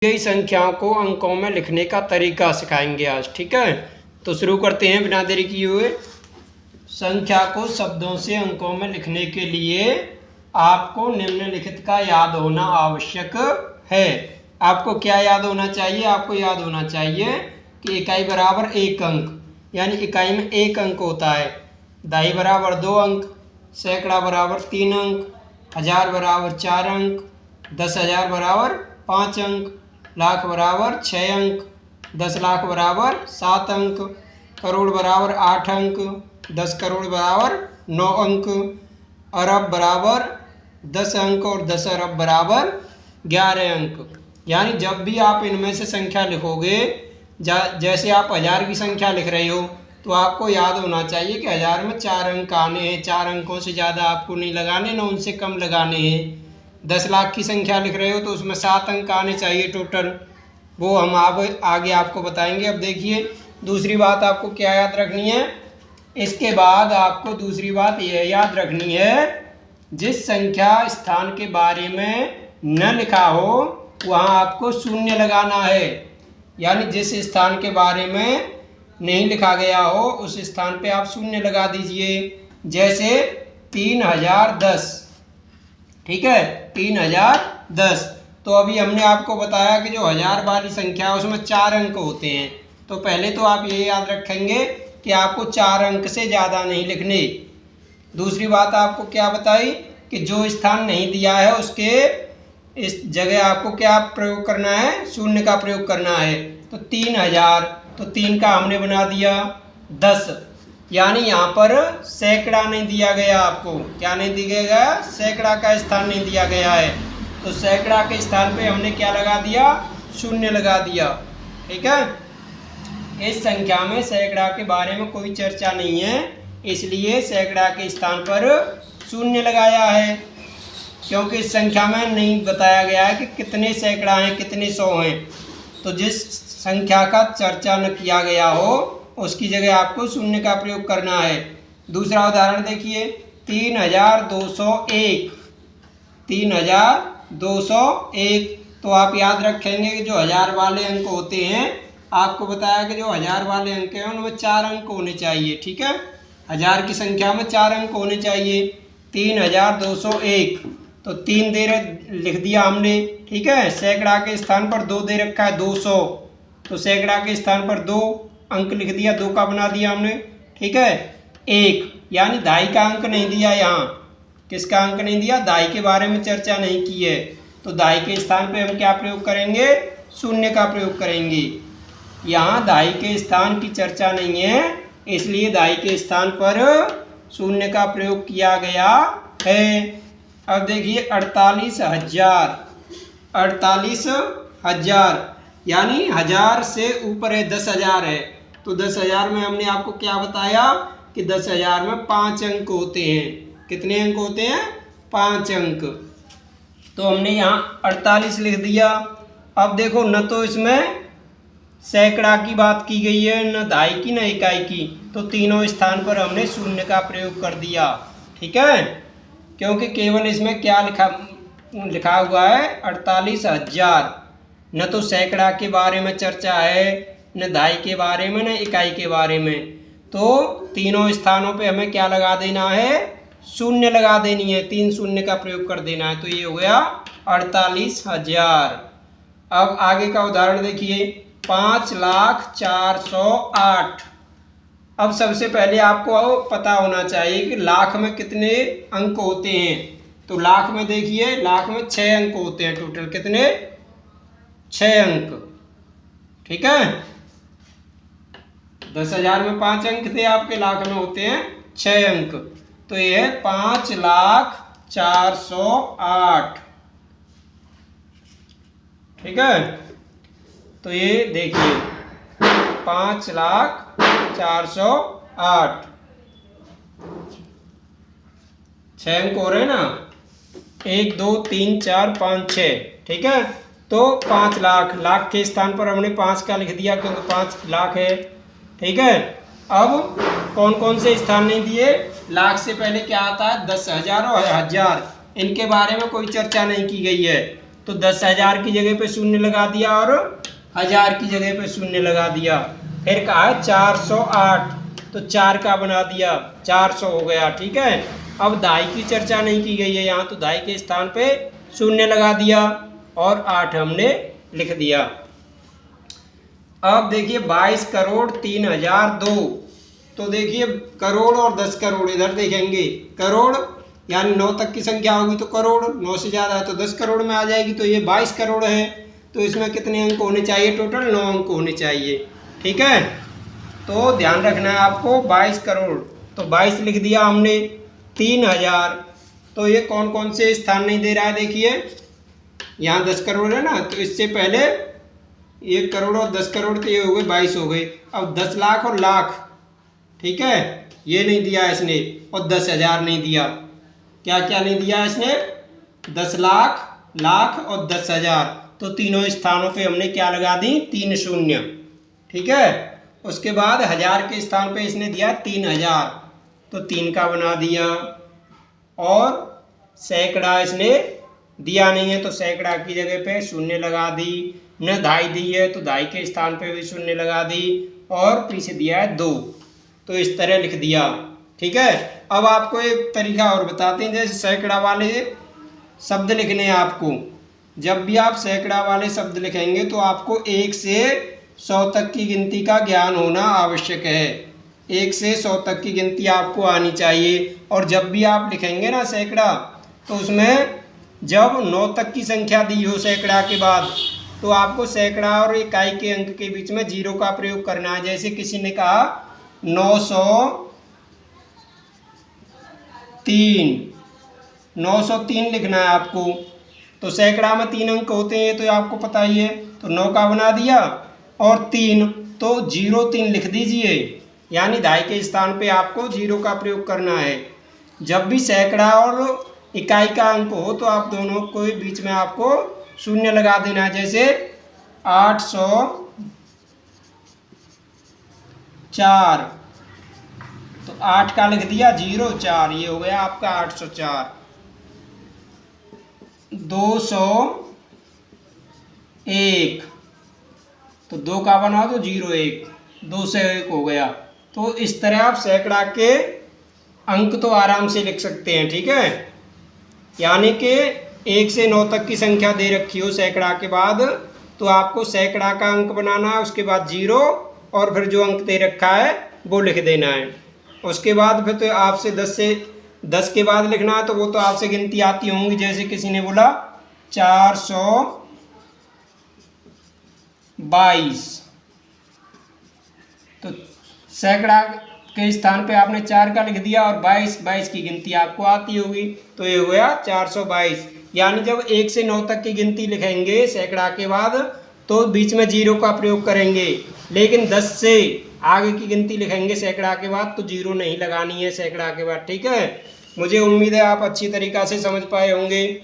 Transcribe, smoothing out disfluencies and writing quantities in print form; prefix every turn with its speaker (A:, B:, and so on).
A: यही संख्याओं को अंकों में लिखने का तरीका सिखाएंगे आज। ठीक है, तो शुरू करते हैं बिना देरी किए हुए। संख्या को शब्दों से अंकों में लिखने के लिए आपको निम्नलिखित का याद होना आवश्यक है। आपको क्या याद होना चाहिए? आपको याद होना चाहिए कि इकाई बराबर 1 अंक, यानी इकाई में 1 अंक होता है। दहाई बराबर 2 अंक, सैकड़ा बराबर 3 अंक, 1000 बराबर 4 अंक, 10,000 बराबर 5 अंक, लाख बराबर 6 अंक, 10 लाख बराबर 7 अंक, करोड़ बराबर 8 अंक, 10 करोड़ बराबर 9 अंक, अरब बराबर 10 अंक और 10 अरब बराबर 11 अंक। यानी जब भी आप इनमें से संख्या लिखोगे, जैसे आप 1000 की संख्या लिख रहे हो तो आपको याद होना चाहिए कि 1000 में 4 अंक आने हैं। 4 अंकों से ज़्यादा आपको नहीं लगाने, ना उनसे कम लगाने हैं। 10 लाख की संख्या लिख रहे हो तो उसमें 7 अंक आने चाहिए टोटल, वो हम आगे आपको बताएंगे। अब देखिए, दूसरी बात आपको क्या याद रखनी है? इसके बाद आपको दूसरी बात यह याद रखनी है, जिस संख्या स्थान के बारे में न लिखा हो वहाँ आपको शून्य लगाना है। यानी जिस स्थान के बारे में नहीं लिखा गया हो उस स्थान पे आप शून्य लगा दीजिए। जैसे 3010, ठीक है, 3010। तो अभी हमने आपको बताया कि जो 1000 वाली संख्या है उसमें 4 अंक होते हैं। तो पहले तो आप ये याद रखेंगे कि आपको 4 अंक से ज़्यादा नहीं लिखने। दूसरी बात आपको क्या बताई कि जो स्थान नहीं दिया है उसके इस जगह आपको क्या प्रयोग करना है? शून्य का प्रयोग करना है। तो 3000, तो 3 का हमने बना दिया 10, यानी यहाँ पर सैकड़ा नहीं दिया गया। आपको क्या नहीं दिया गया? सैकड़ा का स्थान नहीं दिया गया है। तो सैकड़ा के स्थान पे हमने क्या लगा दिया? शून्य लगा दिया। ठीक है, इस संख्या में सैकड़ा के बारे में कोई चर्चा नहीं है, इसलिए सैकड़ा के स्थान पर शून्य लगाया है। क्योंकि इस संख्या में नहीं बताया गया है कि कितने सैकड़ा हैं, कितने 100 हैं। तो जिस संख्या का चर्चा न किया गया हो उसकी जगह आपको शून्य का प्रयोग करना है। दूसरा उदाहरण देखिए, 3201, 3201। तो आप याद रखेंगे कि जो 1000 वाले अंक होते हैं, आपको बताया कि जो 1000 वाले अंक हैं उनमें 4 अंक होने चाहिए। ठीक है, 1000 की संख्या में 4 अंक होने चाहिए। 3201, तो 3 लिख दिया हमने। ठीक है, सैकड़ा के स्थान पर 2 दे रखा है 200, तो सैकड़ा के स्थान पर 2 अंक लिख दिया, 2 का बना दिया हमने। ठीक है, 1, यानी दहाई का अंक नहीं दिया। यहाँ किसका अंक नहीं दिया? दहाई के बारे में चर्चा नहीं की है। तो दहाई के स्थान पे हम क्या प्रयोग करेंगे? शून्य का प्रयोग करेंगे। यहाँ दहाई के स्थान की चर्चा नहीं है, इसलिए दहाई के स्थान पर शून्य का प्रयोग किया गया है। अब देखिए 48,000, 48,000, यानी 1000 से ऊपर है, 10,000 है। तो 10,000 में हमने आपको क्या बताया कि 10,000 में 5 अंक होते हैं। कितने अंक होते हैं? 5 अंक। तो हमने यहाँ 48 लिख दिया। अब देखो, न तो इसमें सैकड़ा की बात की गई है, न दहाई की, न इकाई की, तो तीनों स्थान पर हमने शून्य का प्रयोग कर दिया। ठीक है, क्योंकि केवल इसमें क्या लिखा हुआ है? 48,000। न तो सैकड़ा के बारे में चर्चा है, न दहाई के बारे में, न इकाई के बारे में। तो तीनों स्थानों पे हमें क्या लगा देना है? शून्य लगा देनी है, 3 शून्य का प्रयोग कर देना है। तो ये हो गया 48,000। अब आगे का उदाहरण देखिए, 5,04,08। अब सबसे पहले आपको पता होना चाहिए कि लाख में कितने अंक होते हैं। तो लाख में देखिए, लाख में 6 अंक होते हैं टोटल। कितने? 6 अंक। ठीक है, 10,000 में 5 अंक थे आपके, लाख में होते हैं 6 अंक। तो ये है 5,04,08। ठीक है, तो ये देखिए 5,04,08, 6 अंक हो रहे हैं ना, 1 2 3 4 5 6। ठीक है, तो 5 लाख, लाख के स्थान पर हमने 5 का लिख दिया क्योंकि 5 लाख है। ठीक है, अब कौन कौन से स्थान नहीं दिए? लाख से पहले क्या आता है? 10,000 और 1000। इनके बारे में कोई चर्चा नहीं की गई है। तो 10,000 की जगह पे शून्य लगा दिया और 1000 की जगह पे शून्य लगा दिया। फिर कहा 408, तो 4 का बना दिया, 400 हो गया। ठीक है, अब दाई की चर्चा नहीं की गई है यहाँ, तो दाई के स्थान पे शून्य लगा दिया और 8 हमने लिख दिया। अब देखिए 22 करोड़ 3,002, तो देखिए करोड़ और 10 करोड़ इधर देखेंगे, करोड़ यानी 9 तक की संख्या होगी तो करोड़, 9 से ज़्यादा है तो 10 करोड़ में आ जाएगी। तो ये 22 करोड़ है, तो इसमें कितने अंक होने चाहिए? टोटल 9 अंक होने चाहिए। ठीक है, तो ध्यान रखना है आपको 22 करोड़, तो 22 लिख दिया हमने। 3,000, तो ये कौन कौन से स्थान नहीं दे रहा है? देखिए यहाँ 10 करोड़ है ना, तो इससे पहले 1 करोड़ और 10 करोड़ तो ये हो गए 22 हो गए। अब 10 लाख और लाख, ठीक है, ये नहीं दिया इसने, और 10,000 नहीं दिया। क्या क्या नहीं दिया इसने? 10 लाख, लाख और 10,000, तो तीनों स्थानों पे हमने क्या लगा दी? 3 शून्य। ठीक है, उसके बाद 1000 के स्थान पे इसने दिया 3,000, तो 3 का बना दिया। और सैकड़ा इसने दिया नहीं है, तो सैकड़ा की जगह पे शून्य लगा दी। न धाई दी है, तो धाई के स्थान पे भी शून्य लगा दी। और पीछे दिया है 2, तो इस तरह लिख दिया। ठीक है, अब आपको एक तरीका और बताते हैं, जैसे सैकड़ा वाले शब्द लिखने हैं आपको। जब भी आप सैकड़ा वाले शब्द लिखेंगे तो आपको 1 से 100 तक की गिनती का ज्ञान होना आवश्यक है। 1 से 100 तक की गिनती आपको आनी चाहिए। और जब भी आप लिखेंगे ना सैकड़ा, तो उसमें जब 9 तक की संख्या दी हो सैकड़ा के बाद, तो आपको सैकड़ा और इकाई के अंक के बीच में 0 का प्रयोग करना है। जैसे किसी ने कहा 903 लिखना है आपको, तो सैकड़ा में 3 अंक होते हैं, तो आपको पता ही है। तो 9 का बना दिया और 3, तो 03 लिख दीजिए, यानी धाई के स्थान पे आपको 0 का प्रयोग करना है। जब भी सैकड़ा और इकाई का अंक हो, तो आप दोनों को बीच में आपको शून्य लगा देना है। जैसे 804, तो 8 का लिख दिया 04, ये हो गया आपका 804। 201, तो 2 का बना तो 01, 2 से 1 हो गया। तो इस तरह आप सैकड़ा के अंक तो आराम से लिख सकते हैं। ठीक है, यानी कि 1 से 9 तक की संख्या दे रखी हो सैकड़ा के बाद, तो आपको सैकड़ा का अंक बनाना है, उसके बाद 0 और फिर जो अंक दे रखा है वो लिख देना है। उसके बाद फिर तो आपसे 10 के बाद लिखना है, तो वो तो आपसे गिनती आती होंगी। जैसे किसी ने बोला 422, तो सैकड़ा के स्थान पे आपने 4 का लिख दिया और 22 की गिनती आपको आती होगी, तो ये हो गया 422। यानी जब 1 से 9 तक की गिनती लिखेंगे सैकड़ा के बाद, तो बीच में 0 का प्रयोग करेंगे। लेकिन 10 से आगे की गिनती लिखेंगे सैकड़ा के बाद, तो 0 नहीं लगानी है सैकड़ा के बाद। ठीक है, मुझे उम्मीद है आप अच्छी तरीक़ा से समझ पाए होंगे।